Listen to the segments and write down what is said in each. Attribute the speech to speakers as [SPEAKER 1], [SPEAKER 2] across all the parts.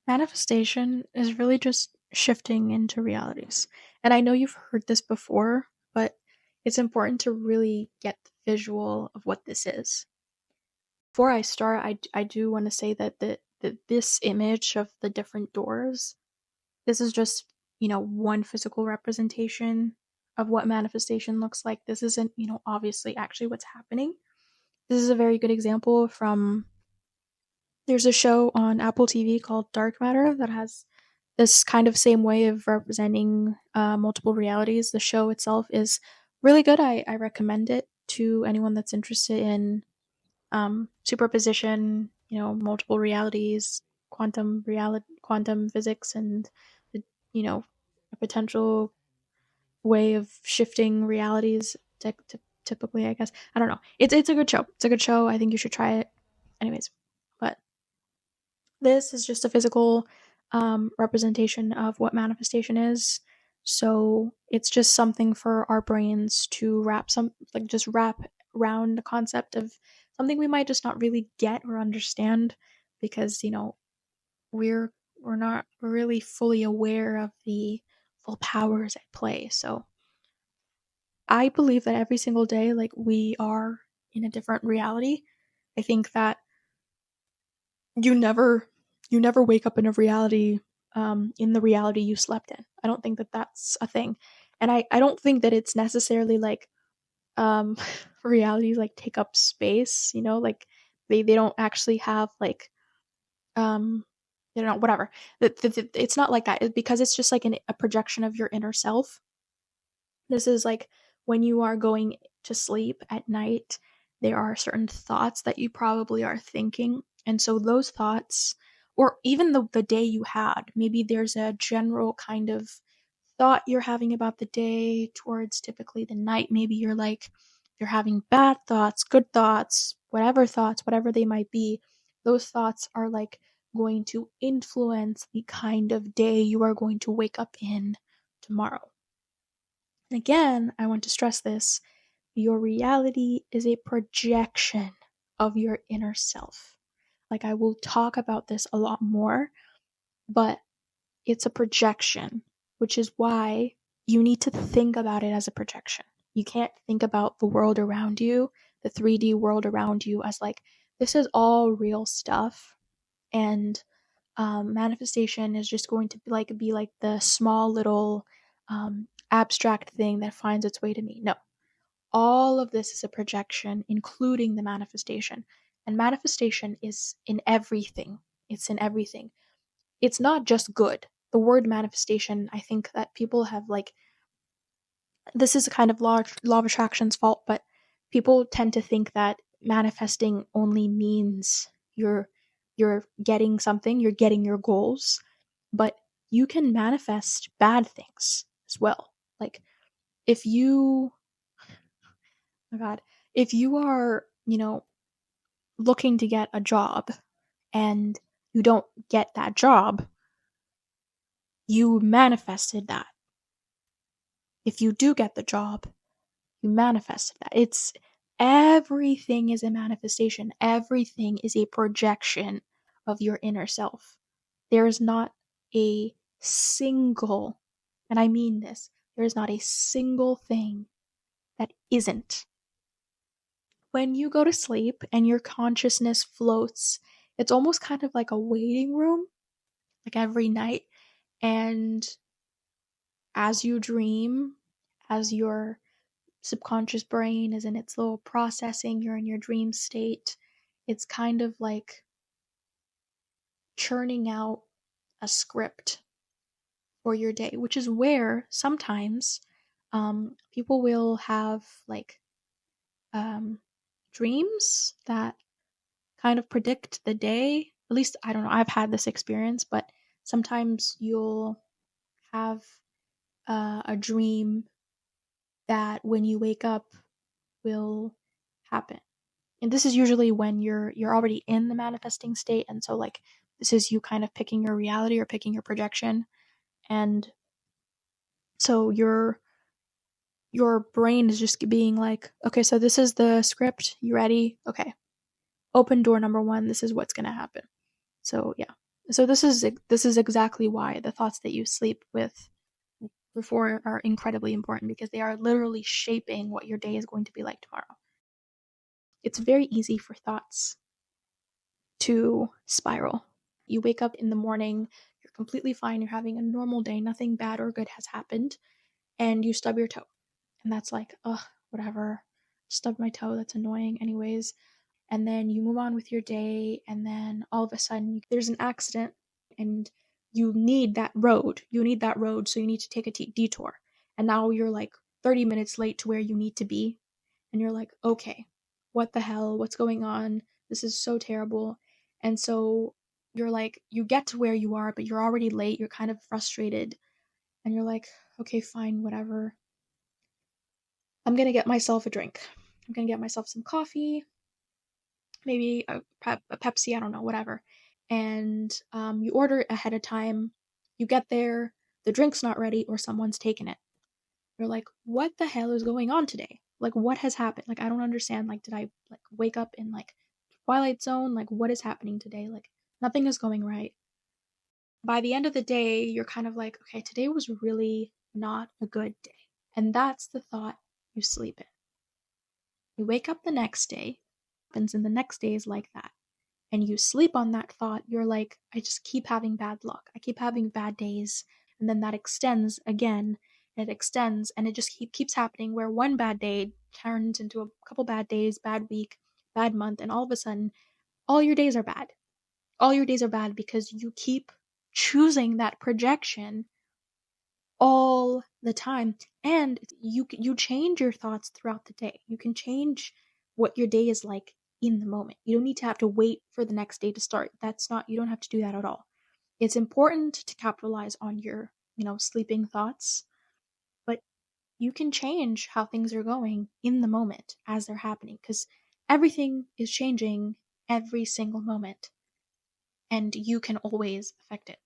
[SPEAKER 1] Manifestation is really just shifting into realities. And I know you've heard this before, but it's important to really get the visual of what this is. Before I start, I do want to say that this image of the different doors, this is just, one physical representation of what manifestation looks like. This isn't, obviously actually what's happening. This is a very good example from there's a show on Apple TV called Dark Matter that has this kind of same way of representing multiple realities. The show itself is really good. I recommend it to anyone that's interested in superposition, multiple realities, quantum physics, and the, a potential way of shifting realities. Typically, I guess I don't know. It's a good show. It's a good show. I think you should try it. Anyways, but this is just a physical representation of what manifestation is. So it's just something for our brains to just wrap around the concept of something we might just not really get or understand because, we're not really fully aware of the full powers at play. So I believe that every single day, like, we are in a different reality. I think that you never you never wake up in a reality in the reality you slept in. I don't think that that's a thing. And I don't think that it's necessarily like um realities like take up space, like they don't actually have like um whatever. It's not like that. Because it's just like a projection of your inner self. This is like when you are going to sleep at night, there are certain thoughts that you probably are thinking. And so those thoughts, or even the day you had, maybe there's a general kind of thought you're having about the day towards typically the night. Maybe you're having bad thoughts, whatever they might be. Those thoughts are like going to influence the kind of day you are going to wake up in tomorrow. And again, I want to stress this, your reality is a projection of your inner self. Like, I will talk about this a lot more, but it's a projection, which is why you need to think about it as a projection. You can't think about the world around you, the 3D world around you, as like, this is all real stuff. And manifestation is just going to be like the small little abstract thing that finds its way to me. No, all of this is a projection, including the manifestation. And manifestation is in everything. It's in everything. It's not just good. The word manifestation, I think that people have like, this is a kind of law of attraction's fault, but people tend to think that manifesting only means you're getting something, you're getting your goals, but you can manifest bad things as well. Like, if you, oh God, if you are, looking to get a job and you don't get that job, you manifested that. If you do get the job, you manifested that. It's everything is a manifestation. Everything is a projection of your inner self. There is not a single, and I mean this, there is not a single thing that isn't. When you go to sleep and your consciousness floats, it's almost kind of like a waiting room, like every night. And as you dream, as your subconscious brain is in its little processing, you're in your dream state, it's kind of like churning out a script for your day, which is where sometimes people will have like um, dreams that kind of predict the day. At least, I don't know, I've had this experience, but sometimes you'll have a dream that when you wake up will happen. And this is usually when you're already in the manifesting state, and so like this is you kind of picking your reality or picking your projection. And so your brain is just being like, okay, so this is the script, you ready? Okay, open door number 1, this is what's going to happen. So yeah, So this is exactly why the thoughts that you sleep with before are incredibly important, because they are literally shaping what your day is going to be like tomorrow. It's very easy for thoughts to spiral. You wake up in the morning, you're completely fine, you're having a normal day, nothing bad or good has happened, and you stub your toe. And that's like, ugh, whatever. Stubbed my toe, that's annoying anyways. And then you move on with your day, and then all of a sudden there's an accident, and you need that road. You need that road, so you need to take a detour. And now you're like 30 minutes late to where you need to be. And you're like, okay, what the hell? What's going on? This is so terrible. And so you're like, you get to where you are, but you're already late. You're kind of frustrated. And you're like, okay, fine, whatever. I'm going to get myself a drink. I'm going to get myself some coffee, maybe a Pepsi, I don't know, whatever. And you order it ahead of time. You get there, the drink's not ready, or someone's taken it. You're like, what the hell is going on today? Like, what has happened? Like, I don't understand. Like, did I like wake up in like Twilight Zone? Like, what is happening today? Like, nothing is going right. By the end of the day, you're kind of like, okay, today was really not a good day. And that's the thought you sleep in. You wake up the next day, happens, and the next day is like that. And you sleep on that thought, you're like, I just keep having bad luck. I keep having bad days. And then that extends again. It extends, and it just keeps happening, where one bad day turns into a couple bad days, bad week, bad month, and all of a sudden, all your days are bad. All your days are bad because you keep choosing that projection all the time. And you change your thoughts throughout the day. You can change what your day is like in the moment. You don't need to have to wait for the next day to start. That's not, you don't have to do that at all. It's important to capitalize on your, sleeping thoughts, but you can change how things are going in the moment as they're happening, because everything is changing every single moment, and you can always affect it.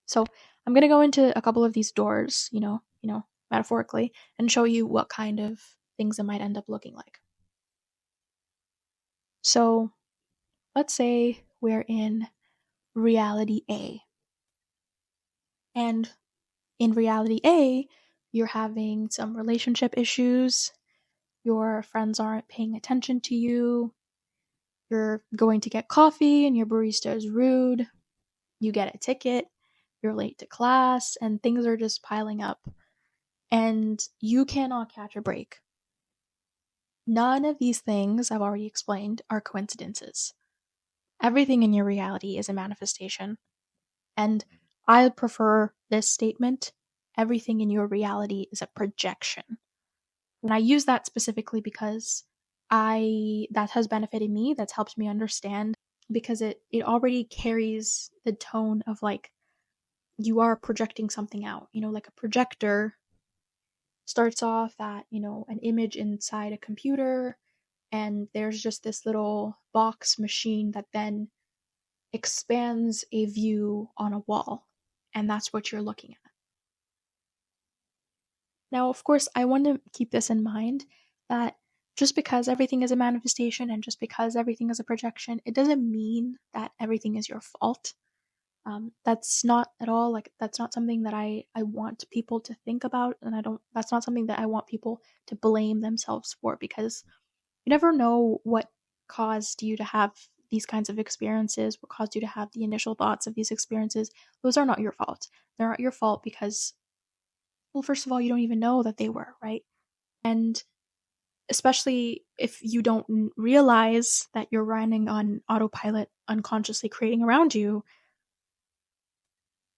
[SPEAKER 1] So I'm gonna go into a couple of these doors, metaphorically, and show you what kind of things it might end up looking like. So let's say we're in reality A. And in reality A, you're having some relationship issues, your friends aren't paying attention to you, you're going to get coffee and your barista is rude, you get a ticket, you're late to class, and things are just piling up, and you cannot catch a break. None of these things I've already explained are coincidences. Everything in your reality is a manifestation. And I prefer this statement: everything in your reality is a projection. And I use that specifically because that has benefited me, that's helped me understand, because it already carries the tone of like you are projecting something out. Like a projector starts off at, an image inside a computer, and there's just this little box machine that then expands a view on a wall, and that's what you're looking at. Now, of course, I want to keep this in mind, that just because everything is a manifestation and just because everything is a projection, it doesn't mean that everything is your fault. That's not at all, like, that's not something that I want people to think about, and that's not something that I want people to blame themselves for, because you never know what caused you to have these kinds of experiences, what caused you to have the initial thoughts of these experiences. Those are not your fault. They're not your fault because, well, first of all, you don't even know that they were, right? And especially if you don't realize that you're running on autopilot, unconsciously creating around you,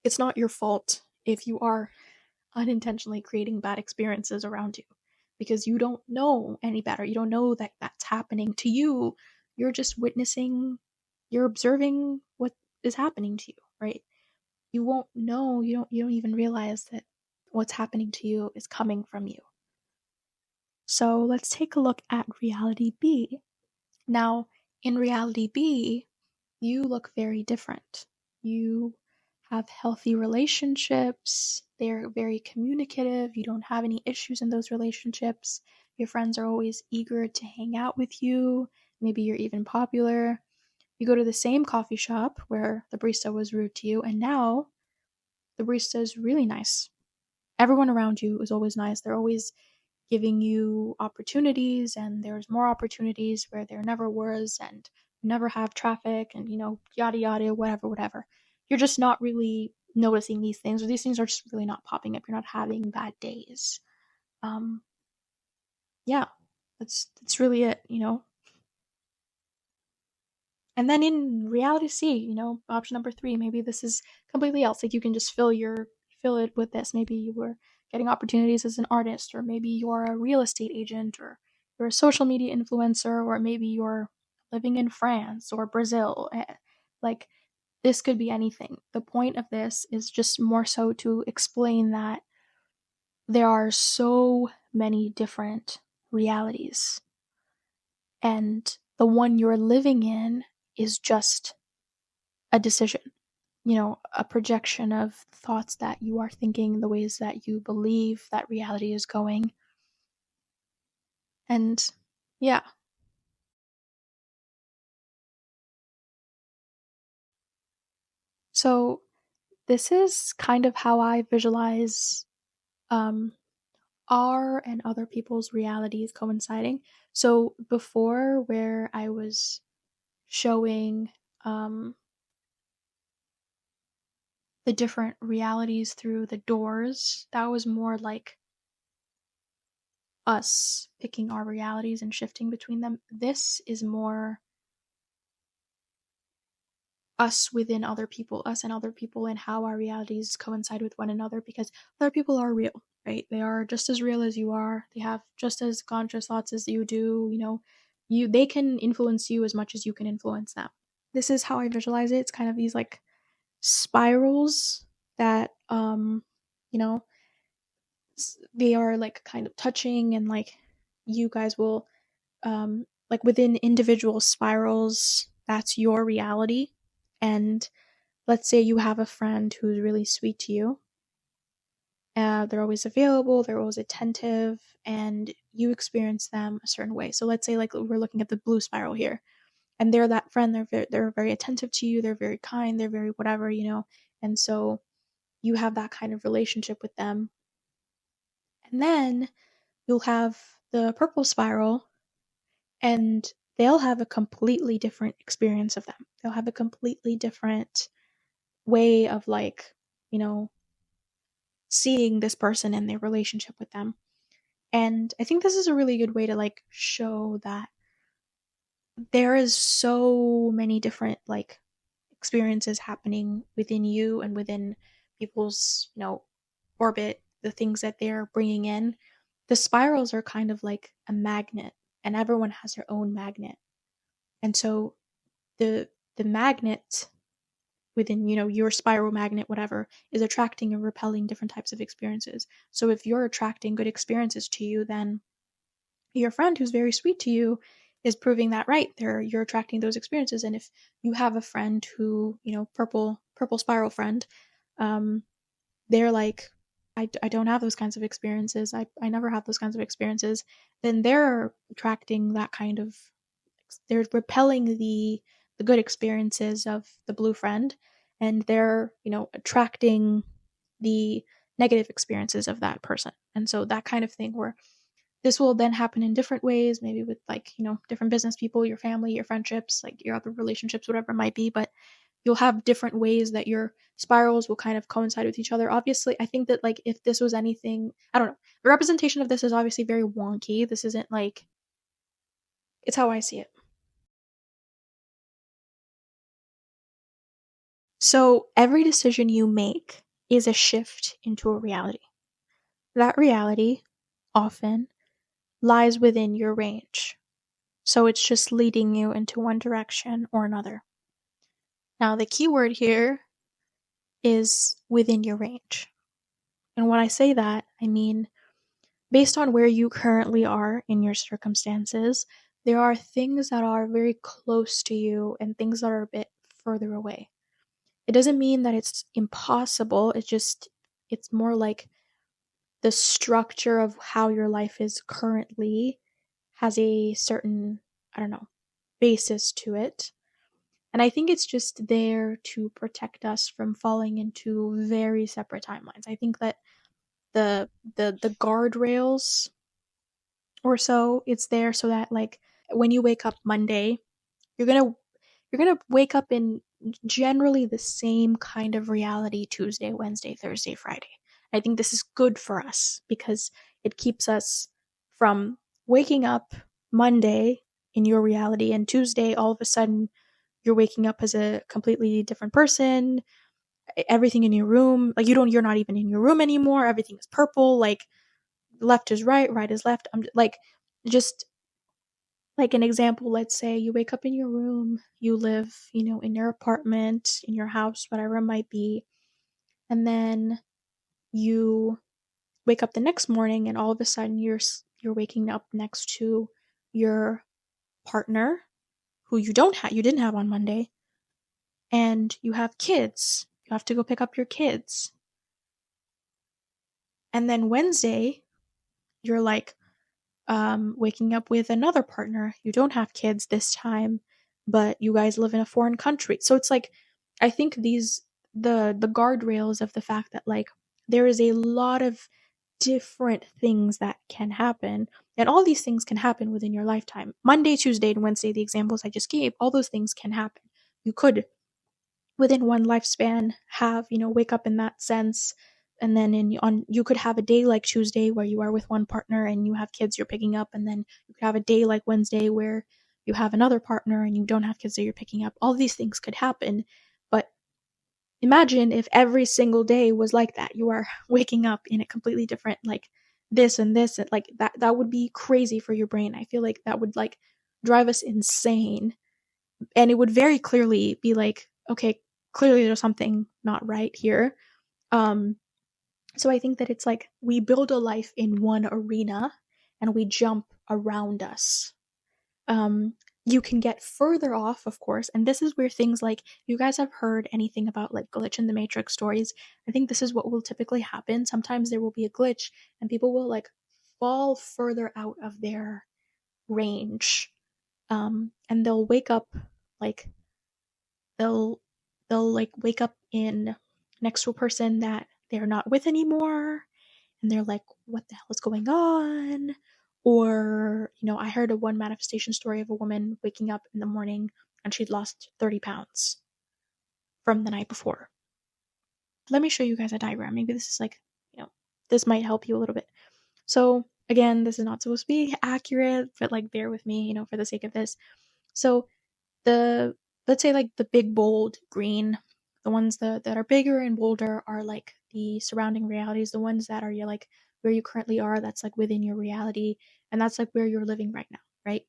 [SPEAKER 1] it's not your fault if you are unintentionally creating bad experiences around you, because you don't know any better. You don't know that that's happening to you. You're just witnessing, you're observing what is happening to you, right? You won't know, you don't even realize that what's happening to you is coming from you. So let's take a look at reality B. Now, in reality B, you look very different. You have healthy relationships, they're very communicative, you don't have any issues in those relationships, your friends are always eager to hang out with you, maybe you're even popular. You go to the same coffee shop where the barista was rude to you, and now the barista is really nice. Everyone around you is always nice. They're always giving you opportunities, and there's more opportunities where there never was, and you never have traffic, and yada yada, whatever, whatever. You're just not really noticing these things, or these things are just really not popping up. You're not having bad days. Um, yeah, that's really it. And then in reality C, option number 3, maybe this is completely else. Like you can just fill it with this. Maybe you were getting opportunities as an artist, or maybe you're a real estate agent, or you're a social media influencer, or maybe you're living in France or Brazil. Like this could be anything. The point of this is just more so to explain that there are so many different realities, and the one you're living in is just a decision, a projection of thoughts that you are thinking, the ways that you believe that reality is going. And yeah, so this is kind of how I visualize um, our and other people's realities coinciding. So before, where I was showing um, the different realities through the doors, that was more like us picking our realities and shifting between them. This is more us within other people, us and other people, and how our realities coincide with one another, because other people are real, right? They are just as real as you are. They have just as conscious thoughts as you do. They can influence you as much as you can influence them. This is how I visualize it. It's kind of these like spirals that you know they are like kind of touching, and like you guys will like within individual spirals, that's your reality. And let's say you have a friend who's really sweet to you. They're always available, they're always attentive, and you experience them a certain way. So let's say like we're looking at the blue spiral here, and they're that friend. They're very attentive to you. They're very kind. They're very whatever. And so you have that kind of relationship with them. And then you'll have the purple spiral, and they'll have a completely different experience of them. They'll have a completely different way of like, you know, seeing this person and their relationship with them. And I think this is a really good way to like show that there is so many different like experiences happening within you and within people's, orbit, the things that they're bringing in. The spirals are kind of like a magnet, and everyone has their own magnet. And so the the magnet within, your spiral magnet, whatever, is attracting and repelling different types of experiences. So if you're attracting good experiences to you, then your friend who's very sweet to you is proving that right. You're attracting those experiences. And if you have a friend who, purple spiral friend, um they're like, I don't have those kinds of experiences. I never have those kinds of experiences. Then they're attracting that kind of, they're repelling the good experiences of the blue friend, and they're, attracting the negative experiences of that person. And so that kind of thing, where this will then happen in different ways, maybe with like, different business people, your family, your friendships, like your other relationships, whatever it might be. But you'll have different ways that your spirals will kind of coincide with each other. Obviously, I think that like if this was anything, I don't know, the representation of this is obviously very wonky. This isn't like, it's how I see it. So every decision you make is a shift into a reality. That reality often lies within your range. So it's just leading you into one direction or another. Now, the key word here is within your range. And when I say that, I mean, based on where you currently are in your circumstances, there are things that are very close to you and things that are a bit further away. It doesn't mean that it's impossible. It's more like the structure of how your life is currently has a certain, I don't know, basis to it. And I think it's just there to protect us from falling into very separate timelines. I think that the guardrails or so, it's there so that like when you wake up Monday, you're gonna you're gonna wake up in generally the same kind of reality Tuesday, Wednesday, Thursday, Friday. I think this is good for us because it keeps us from waking up Monday in your reality and Tuesday all of a sudden you're waking up as a completely different person. Everything in your room, like you're not even in your room anymore. Everything is purple. Like left is right, right is left. I'm like just like an example, let's say you wake up in your room, you live, in your apartment, in your house, whatever it might be, and then you wake up the next morning and all of a sudden you're waking up next to your partner who you didn't have on Monday, and you have kids. You have to go pick up your kids. And then Wednesday, you're like, waking up with another partner. You don't have kids this time, but you guys live in a foreign country. So it's like, I think the guardrails of the fact that like there is a lot of different things that can happen, and all these things can happen within your lifetime. Monday, Tuesday, and Wednesday, the examples I just gave, all those things can happen. You could within one lifespan have wake up in that sense, and then you could have a day like Tuesday where you are with one partner and you have kids you're picking up, and then you could have a day like Wednesday where you have another partner and you don't have kids that you're picking up. All these things could happen, but imagine if every single day was like that. You are waking up in a completely different, like this and this, and like that would be crazy for your brain. I feel like that would like drive us insane, and it would very clearly be like, okay, clearly there's something not right here. um so I think that it's like we build a life in one arena and we jump around us. um you can get further off, of course, and this is where things like, you guys have heard anything about like glitch in the matrix stories. I think this is what will typically happen. Sometimes there will be a glitch and people will like fall further out of their range, and they'll wake up like they'll they'll like wake up in next to a person that they're not with anymore, and they're like, what the hell is going on? Or I heard a one manifestation story of a woman waking up in the morning and she'd lost 30 pounds from the night before. Let me show you guys a diagram. Maybe this is like, this might help you a little bit. So again, this is not supposed to be accurate, but like bear with me, for the sake of this. So the let's say like the big bold green, the ones that are bigger and bolder are like the surrounding realities. The ones that are you like where you currently are, that's like within your reality, and that's like where you're living right now, right?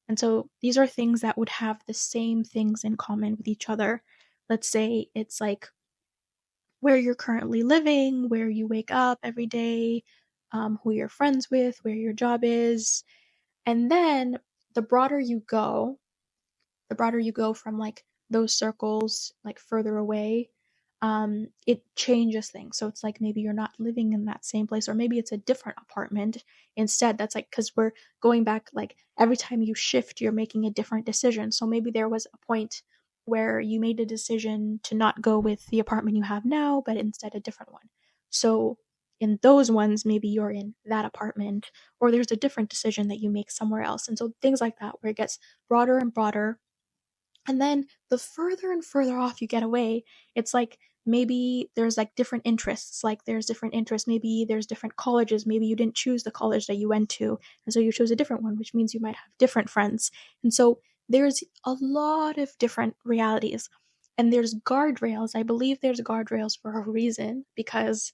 [SPEAKER 1] And so these are things that would have the same things in common with each other. Let's say it's like where you're currently living, where you wake up every day, who you're friends with, where your job is. And then the broader you go, from like those circles like further away, it changes things. So it's like maybe you're not living in that same place, or maybe it's a different apartment instead. That's like, because we're going back, like every time you shift you're making a different decision. So maybe there was a point where you made a decision to not go with the apartment you have now, but instead a different one. So in those ones, maybe you're in that apartment, or there's a different decision that you make somewhere else. And so things like that, where it gets broader and broader. And then the further and further off you get away, it's like maybe there's like different interests. Like there's different interests. Maybe there's different colleges. Maybe you didn't choose the college that you went to. And so you chose a different one, which means you might have different friends. And so there's a lot of different realities. And there's guardrails. I believe there's guardrails for a reason, because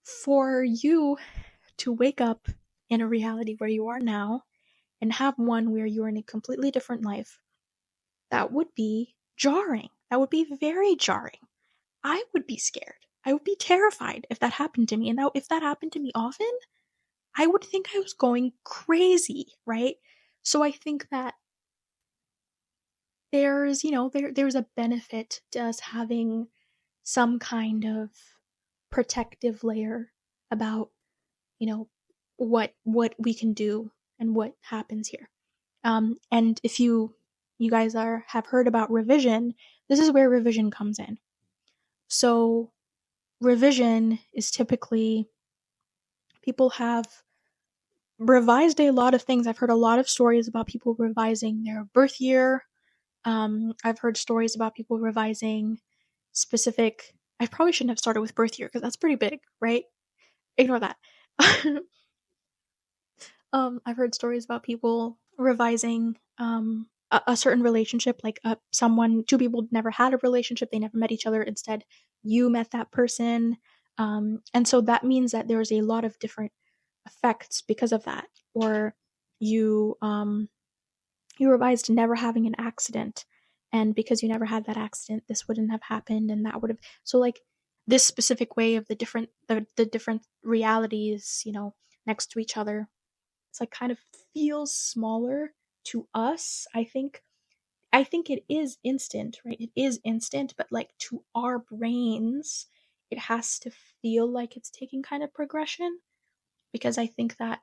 [SPEAKER 1] for you to wake up in a reality where you are now and have one where you're in a completely different life, that would be jarring. That would be very jarring. I would be scared. I would be terrified if that happened to me. And if that happened to me often, I would think I was going crazy, right? So I think that there's a benefit to us having some kind of protective layer about, you know, what we can do and what happens here. And if you you guys have heard about revision, this is where revision comes in. So revision is typically people have revised a lot of things. I've heard a lot of stories about people revising their birth year. I've heard stories about people revising specific. I probably shouldn't have started with birth year because that's pretty big, right? Ignore that. I've heard stories about people revising a certain relationship, like two people never had a relationship, they never met each other. Instead, you met that person, and so that means that there's a lot of different effects because of that. Or you you revised never having an accident, and because you never had that accident, this wouldn't have happened, and that would have. So like this specific way of the different realities, next to each other, it's like kind of feels smaller to us. I think it is instant, right? It is instant, but like to our brains, it has to feel like it's taking kind of progression, because I think that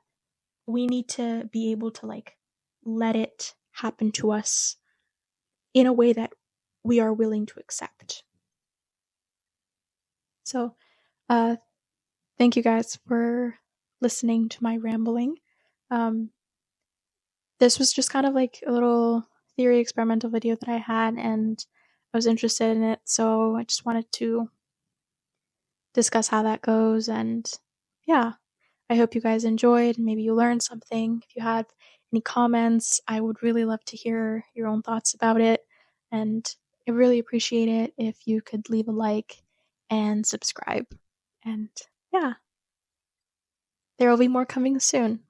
[SPEAKER 1] we need to be able to like let it happen to us in a way that we are willing to accept. So, uh thank you guys for listening to my rambling. Um this was just kind of like a little theory experimental video that I had, and I was interested in it, so I just wanted to discuss how that goes. And yeah, I hope you guys enjoyed. Maybe you learned something. If you have any comments, I would really love to hear your own thoughts about it. And I really appreciate it if you could leave a like and subscribe. And yeah, there will be more coming soon.